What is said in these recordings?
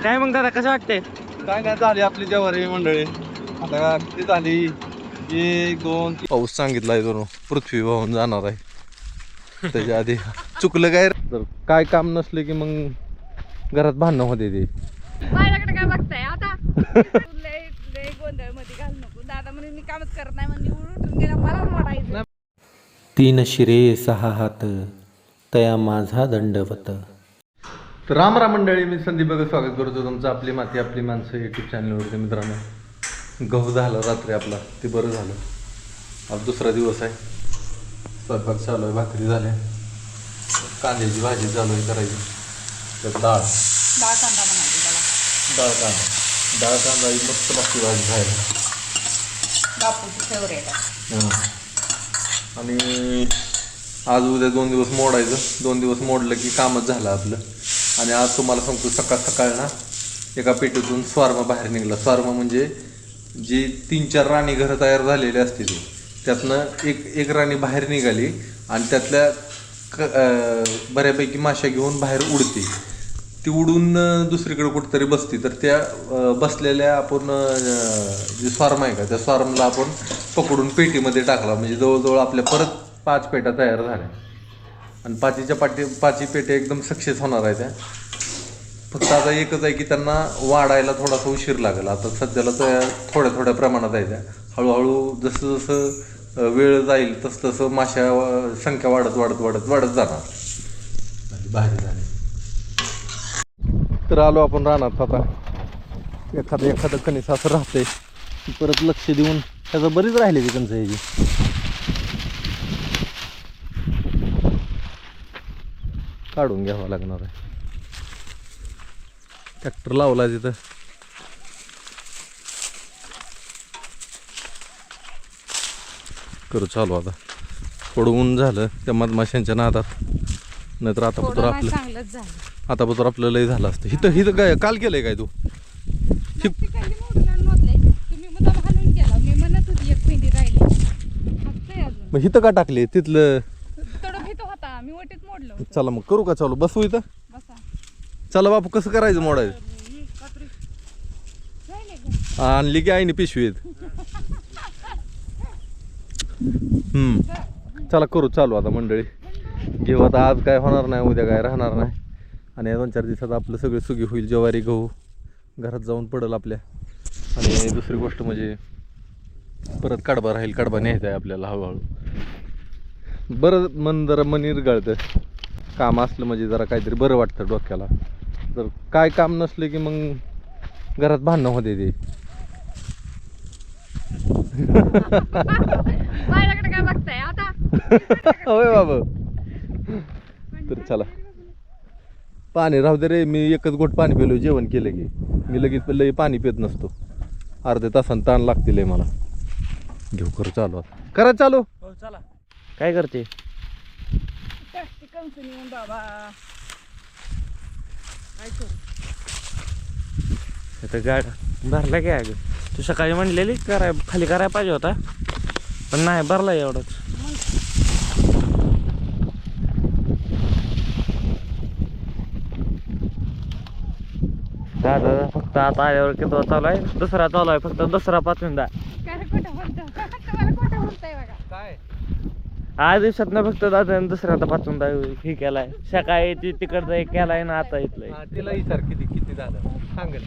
काय मग दादा कसं वाटतंय? काय नाही झाली आपली जवारी मंडळी आता किती झाली 1 2 पाऊस सांगितलाय जणू पृथ्वी वाहून जाणार आहे त्याच्या आधी चुकलं काय तर काय काम नसलं की मग घरात भांडणं होते ते माझ्याकडे काय बघताय आता लय लय गोंधळ मध्ये घाल नको दादा म्हणे मी कामच करत नाही म्हणजे उठून गेला मला मोडायचं 3 शिरे 6 हात तया माझा दंडवत. तर राम राम मंडळी, मी संदीप बघा स्वागत करतो तुमचं आपली माती आपली माणसं यूट्यूब चॅनलवरती. मित्रांनो गहू झालं रात्री आपला, ते बरं झालं. आज दुसरा दिवस आहे, स्वयंपाक चालू आहे, भाकरी झाल्या, कांद्याची भाजी चालू आहे करायची, त्यात डाळ कांदा म्हणायचं त्याला डाळ कांदा ही मस्त लागते भाजी खायला. बापूची फेवरेट आहे. आणि आज उद्या 2 दिवस मोडायचं, 2 दिवस मोडलं की कामच झालं आपलं. आणि आज तुम्हाला सांगतो सकाळ सकाळ ना एका पेटीतून स्वार्म बाहेर निघला. स्वार्म म्हणजे जी 3-4 राणी घरं तयार झालेली असते ती, त्यातनं एक राणी बाहेर निघाली आणि त्यातल्या बऱ्यापैकी माश्या घेऊन बाहेर उडते. ती उडून दुसरीकडे कुठंतरी बसते. तर त्या बसलेल्या आपण जे स्वार्म आहे का, त्या स्वार्मला आपण पकडून पेटीमध्ये टाकला. म्हणजे जवळजवळ आपल्या परत 5 पेट्या तयार झाल्या आणि 5ही पेट्या एकदम सक्सेस होणार आहे त्या. फक्त आता एकच आहे की त्यांना वाढायला थोडासा उशीर लागेल. आता सध्याला त्या थोड्या प्रमाणात आहे त्या. हळूहळू जसं वेळ जाईल तसं माश्या संख्या वाढत जाणार. भाजी झाली. तर आलो आपण रानात. आता एखादं कणीस असं राहतंय परत लक्ष देऊन त्याचं बरीच राहिले ती कणसं ह्याची. काढून घ्यावं लागणार आहे. ट्रॅक्टर लावला तिथं. करू चालू आता. पडवून झालं त्या मधमाशांच्या नादात, नाहीतर आतापत्र आपलं लय झालं असतं. हिथं काय काल केलंय काय तू? मग हिथं का टाकले तिथलं? चला मग करू का चालू? बसू इथं. चला बापू, कसं करायचं मोडायचं? आणली की आईने पिशवीत. चला करू चालू आता मंडळी. घेऊ आता. आज काय होणार नाही, उद्या काय राहणार नाही. आणि 2-4 दिवसात आपलं सगळं सुगी होईल. ज्वारी गहू घरात जाऊन पडेल आपल्या. आणि दुसरी गोष्ट म्हणजे परत कडबा राहील. कडबा न्यायचा आहे आपल्याला हळूहळू. बरं जरा मन इरगळतं. काम असलं म्हणजे जरा काहीतरी बरं वाटतं डोक्याला. तर काय काम नसलं की मग घरात भांडणं होते ते. माझ्याकडे काय बघताय आता होय बाबा. तर चला, पाणी राहू दे रे. मी एकच गोट पाणी पिलो जेवण केलं की. मी लगेच लई पाणी पित नसतो. अर्ध्या तासानं ताण लागतील मला. घेऊ करू चालू आता. करा चालू. चला. काय करते? बाबा काय करू? आता गाड भरला काय अगं? तू सकाळी म्हणलेली खाली करायला पाहिजे होता, पण नाही भरला एवढंच. दादा फक्त आता आल्यावर किती चालू आहे? दुसरा चालू आहे, फक्त दुसरा 5वींदा. काय आज दिवसात ना फक्त दादा दुसरा आता 5वींदा हे केलाय. सकाळी तिकडचा एक केलाय ना आता इथलंय. तिला विचार किती झालं सांगेल.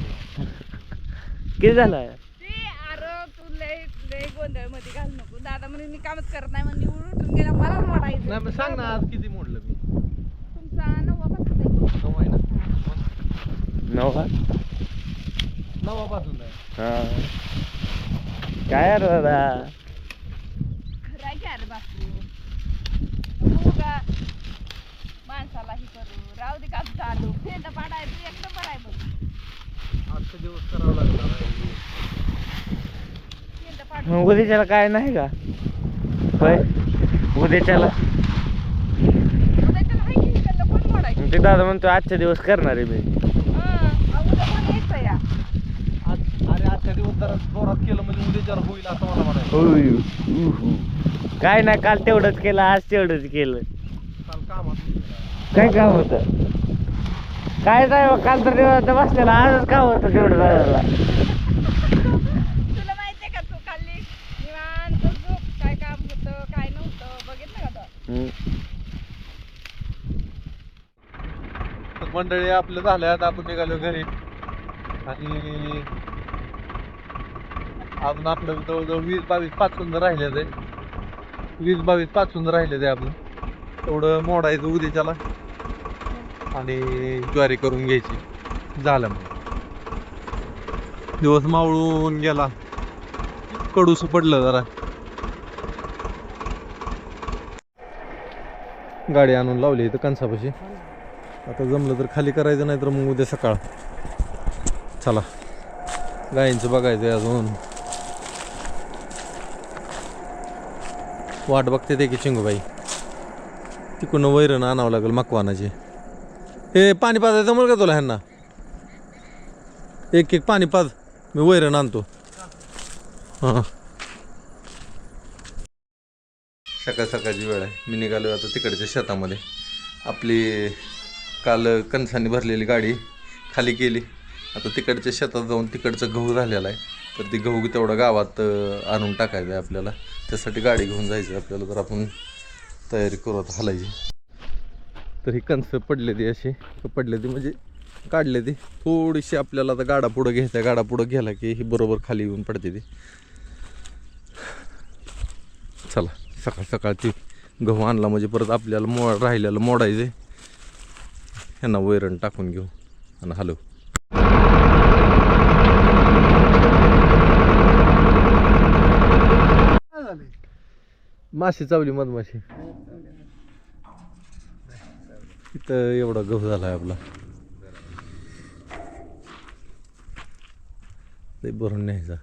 किती झालाय? तू लय गोंधळ मध्ये घाल नको. दादा म्हणे मी कामच करत नाही म्हणजे उठून गेला मला मोडायचं. नाही मग सांग ना आज किती मोडलं मी. तुमचा 9 पासून 9 आहे ना. 9 पासून आहे. हा. काय यार दादा, खरं की अरे बापू का माणसाला ही करू राहू दे. काम चालू फेंदा पाडायचं एक नंबर आहे बघ. आजचा दिवस करावं लागणार. मग उद्याच्याला काय नाही का? होय, उद्याच्याला कोण मोडायचं? ते दादा म्हणतो आजच्या दिवस करणार आहे मी. उद्या कोण यायचं या? अरे आजच्या दिवस जरा जोरात केलं म्हणजे उद्याच्याला होईल असं मला म्हणायचं. काय नाही, काल तेवढंच केलं, आज तेवढंच केलं. काल काम काय काम होतं? काय नाही काल तर निवांत बसलेला आजच का होतं तेवढं जायला. तुला माहितीये का तू खाल्ली निवांत झोप, काय काम होतं काय नव्हतं बघितलं का तो. तर मंडळी आपलं झालं आता आपण निघालो घरी आणि अजून आपलं जवळजवळ 20-22 पाचून राहिले ते 20-22 पाचून राहिले ते आपलं तेवढं मोडायचं उद्याच्याला आणि ज्वारी करून घ्यायची. झालं मग दिवस मावळून गेला, कडूस पडलं जरा. गाडी आणून लावली इथं कणसापाशी. आता जमलं तर खाली करायचं नाही तर मग उद्या सकाळ. चला गायींचं बघायचं अजून. वाट बघते ते की चिंगूबाई तिकडून वैरण आणावं लागेल मकवानाची. हे पाणी पाजायचं जमल का तुला ह्यांना? एक एक पाणी पाज, मी वैरण आणतो. हां सकाळ सकाळची वेळ आहे. मी निघालो आता तिकडच्या शेतामध्ये. आपली काल कणसांनी भरलेली गाडी खाली केली. आता तिकडच्या शेतात जाऊन तिकडचं गहू झालेला आहे तर ती गहू तेवढं गावात आणून टाकायचं आहे आपल्याला. त्यासाठी गाडी घेऊन जायचं आपल्याला. तर आपण तयारी करू आता हलायची. तर ही कणसं पडले ती अशी पडले ती म्हणजे काढले ती थोडीशी आपल्याला आता गाडा पुढं घ्यायचा. गाडा पुढं गेला की ही बरोबर खाली येऊन पडते ती. चला सकाळ सकाळची गहू आणला म्हणजे परत आपल्याला राहिलेलं मोडायचे. ह्यांना वैरण टाकून घेऊ आणि हलव. माशी चावली मधमाशी. इथं एवढा गहू झालाय आपला. ते भरून न्यायचा.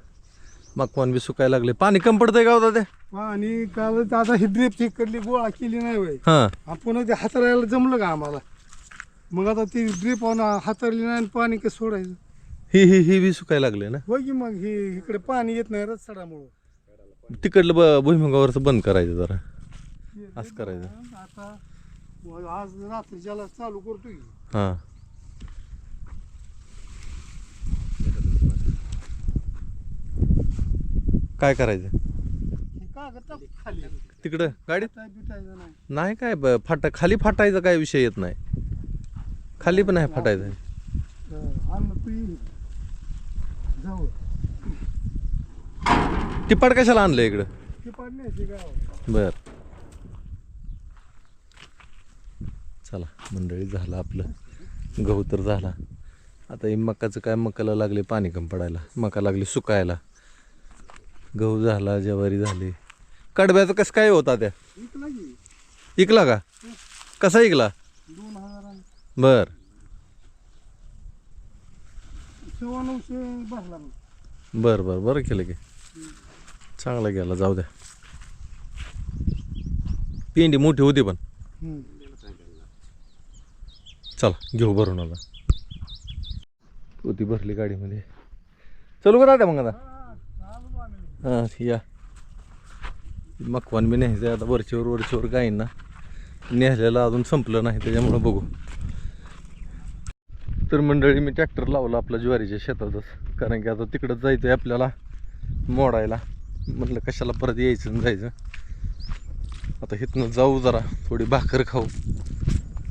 मकवान बी सुकायला लागले. पाणी कम पडतंय का होता ते? आणि काल आता ही ड्रीप तिकडली गोळा केली नाही वय. हा आपण ते हाताळायला जमलं का आम्हाला? मग आता ती ड्रीप हाताळली नाही आणि पाणी कसं सोडायचं? ही बी सुकायला लागले ना. होय की मग हे इकडे पाणी येत नाही रस्त्यामुळं. तिकडलं भुईमुगावरचं बंद करायचं जरा. असं करायचं. आता आज रात्रीच्याला चालू करतो की. हा काय करायचं हे कागद टाकू खाली. तिकडं गाडीत? काय बिटायचं नाही. नाही काय खाली फाटायचा काय विषय येत नाही. खाली पण नाही फाटायचं. अन्न तू जाऊ टिपाड कशाला आणलं इकडं? ते पाडण्याचे गाव. बर चला मंडळी झालं आपलं. गहू तर झाला. आता हे मकाचं काय मकाला लागले पाणी कम पडायला. मका लागली सुकायला. गहू झाला, ज्वारी झाली. कडब्याचं कसं काय होता त्या? विकला की इकला का? कसा इकला? 2000 बर 900 भरला. बर बर बरं केलं की. चांगला गेला. जाऊ द्या. पेंडी मोठी होती पण. चला घेऊ भरून आता. होती भरली गाडीमध्ये. चलू का दादा मग आता? हां या. मकवान बी न्यायचं आता. वरचीवर गाईंना नेहलेलं अजून संपलं नाही त्याच्यामुळं बघू. तर मंडळी मी ट्रॅक्टर लावला आपला ज्वारीच्या शेतातच. कारण की आता तिकडंच जायचं आहे आपल्याला मोडायला. म्हटलं कशाला परत यायचं आणि जायचं. आता इथनं जाऊ जरा थोडी भाकर खाऊ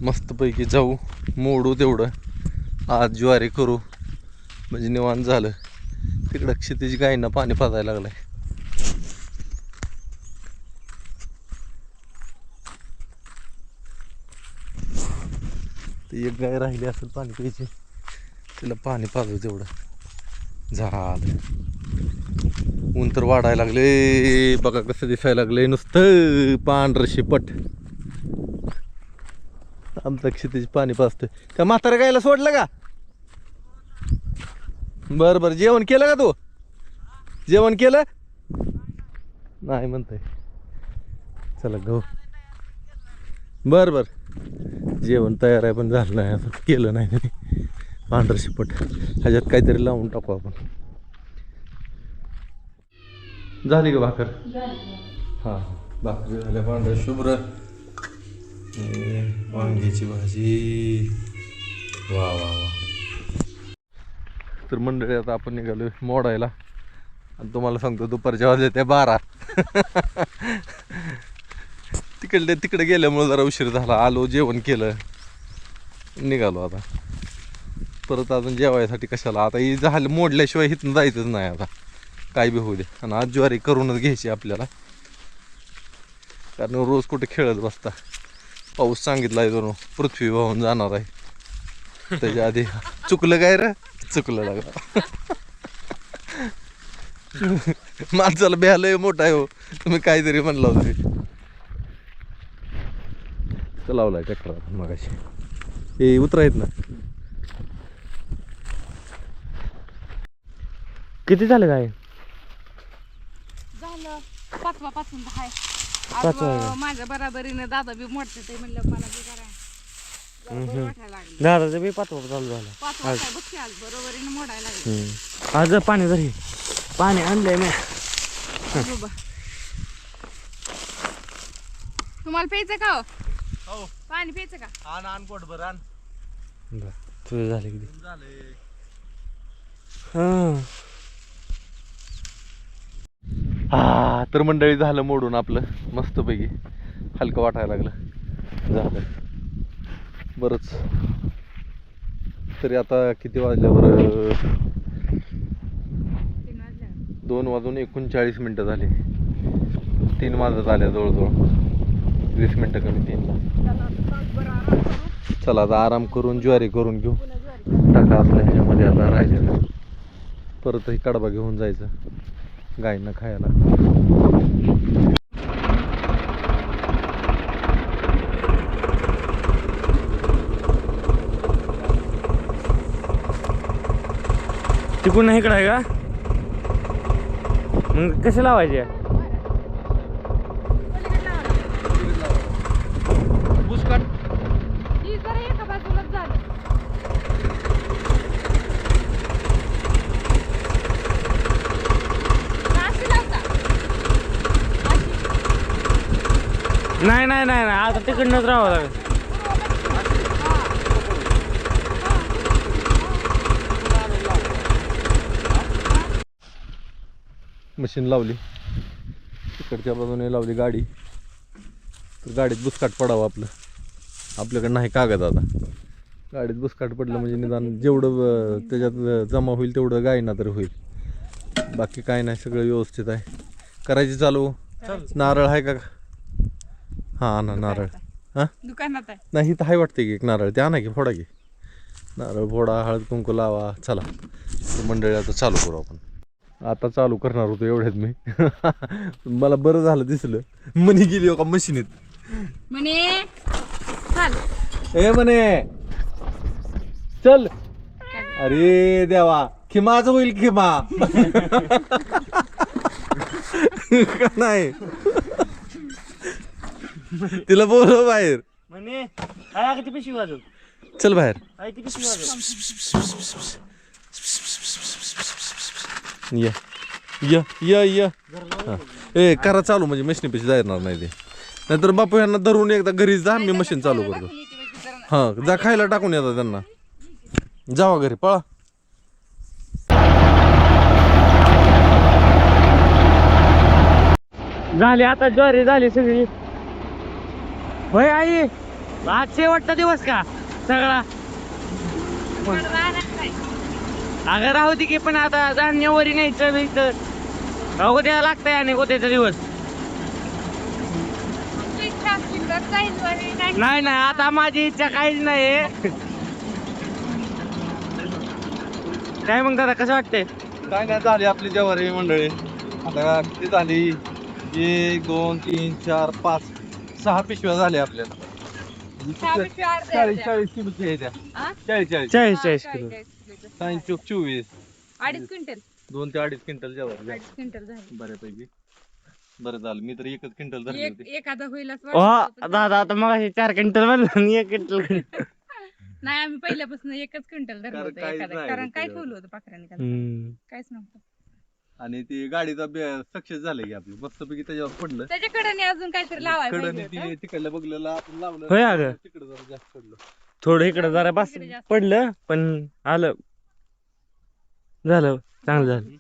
मस्तपैकी जाऊ मोडू तेवढं. आज ज्वारी करू म्हणजे निवांत झालं. तिकडं क्षितिज गायींना पाणी पाजायला लागलंय. एक गाय राहिली असेल पाणी प्यायची. तिला पाणी पाजू तेवढं. झालं. ऊन तर वाढायला लागले. बघा कसं दिसायला लागले. नुसतं पांढरं शिपट. आमचा क्षितिज पाणी पाजतोय. त्या म्हाताऱ्या गायला सोडलं का? बरं बरं जेवण केलं का तू? जेवण केलं नाही म्हणतंय. चला गहू. बरं बरं जेवण तयार आहे पण झालं नाही असं केलं नाही त्यांनी. पांढरं शिपट. ह्याच्यात काहीतरी लावून टाकू आपण. झाली का भाकर? हां भाकरी झाल्या. पांढरं शुभ्र. वांग्याची भाजी. वा वा वा. तर मंडळी आता आपण निघालो मोडायला आणि तुम्हाला सांगतो दुपारच्या वाजले त्या 12. तिकडे गेल्यामुळे जरा उशीर झाला. आलो जेवण केलं निघालो आता परत. अजून जेवायसाठी कशाला आता ही झालं मोडल्याशिवाय इथून जायचंच नाही आता काय बी होऊ दे. आणि आज ज्वारी करूनच घ्यायची आपल्याला कारण रोज कुठे खेळत बसता. पाऊस सांगितला आहे जणू पृथ्वी वाहून जाणार आहे. त्याच्या आधी चुकलं काय रे चुकलं लागला. माणसाला बेहालय मोठा आहे हो. तुम्ही काहीतरी म्हणला होता लावलाय ट्रॅक्टर मगाशी. हे उतरा आहेत ना. किती झालं काय झालं 5 पासून 10 आहे. पाचवा आहे का? आज माझ्या बराबरीने दादा बी मोडते ते म्हणलं मला बी कराय बरोबर वाटायला लागली. दादाचं बी 5 चालू झालं. 5 वाजता बघते आज बरोबरीने मोडायला लागली. आज पाणी जरी पाणी आणलंय मी. बाबा तुम्हाला प्यायचं का हो? पाणी प्यायचं का? आण कोट बर आण तुझं झालं किती झालंय. हा तर मंडळी झालं मोडून आपलं मस्तपैकी हलकं वाटायला लागलं झालं बरंच. तरी आता किती वाजल्यावर 2:39 झाले. 3 वाजत आल्या जवळजवळ 20 मिनटं कमी 3ला. चला आता आराम करून ज्वारी करून घेऊ. टाका आपल्या ह्याच्यामध्ये आता राहिलेलं परत ही कडबा घेऊन जायचं गायींना खायला. तिकडून इकडं आहे का मग कसे लावायचे? बुसकाट ही जरा एका बाजूलाच झालं. अशी लावता नाही आता तिकडनंच राहावं लागेल. मशीन लावली तिकडच्या बाजूने लावली गाडी. तर गाडीत बुसकाट पडावं आपलं. आपल्याकडे नाही कागद आता. गाडीत बुसकाट पडलं म्हणजे निदान जेवढं त्याच्यात जमा होईल तेवढं गायना तरी होईल. बाकी काय नाही सगळं व्यवस्थित आहे. करायची चालू. नारळ आहे का? हां ना नारळ. हां दुकानात आहे. नाही तर हाय वाटते की एक नारळ ते आणा की फोडा की. नारळ फोडा हळद कुंकू लावा. चला मंडळी आता चालू करू आपण. आता चालू करणार होतो एवढ्यात मी. मला बरं झालं दिसलं मनी गेली का मशीनीत. म्हणे चाल ए म्हणे चल. अरे देवा खिमाच होईल खिमा. का नाही तिला बोलव बाहेर. म्हणे काय किती पिशवी वाजव चल बाहेर. काय किती पिशवी वाजव. या ए करा चालू म्हणजे मशीन पैसे जाणार नाही ते. नाहीतर बापू यांना धरून एकदा घरी जा मी मशीन चालू करतो. हा जा खायला टाकून येतात त्यांना. जावा घरी पळा. झाली आता ज्वारी झाली सगळी. होय आई आज शेवटचा दिवस का सगळा? अगं राहू दे की पण आता जानेवारी न्यायचं इथं उद्या लागतंय आणि उद्याचा दिवस. नाही आता माझी इच्छा काहीच नाही. काय मग दादा कसं वाटतंय? काय नाही झाली आपली ज्वारी मंडळी. आता किती झाली? 1 2 3 4 5 6 पिशव्या झाल्या आपल्याला. 40 किलो द्या. 40 किलो. 24 2.5 क्विंटल 2 ते 2.5 क्विंटल ज्वारी 2.5 क्विंटल झाली. बऱ्यापैकी. बरं झालं मी तर 1 क्विंटल धरली होती. एखादा होईल असं हो वाटतं. दादा आता मग 4 क्विंटल म्हणलं आणि 1 क्विंटल. नाही आम्ही पहिल्यापासून 1च क्विंटल धरलं होतं काहीच एखादा. नाही कारण काय त्याच्यावर. ठेवलं होतं पाखराने काहीच नव्हतं. आणि ती गाडीचा सक्सेस झालं की आपली मस्तपैकी त्याच्यावर पडलं. त्याच्याकडे अजून काहीतरी लावायला कडनी पाहिजे होतं. ती तिकडल्या बघलेला आपण लावलं. होय अगं. तिकडे जरा जास्त पडलं. थोडं इकडं जरा बस पडलं पण आलं झालं चांगलं झालं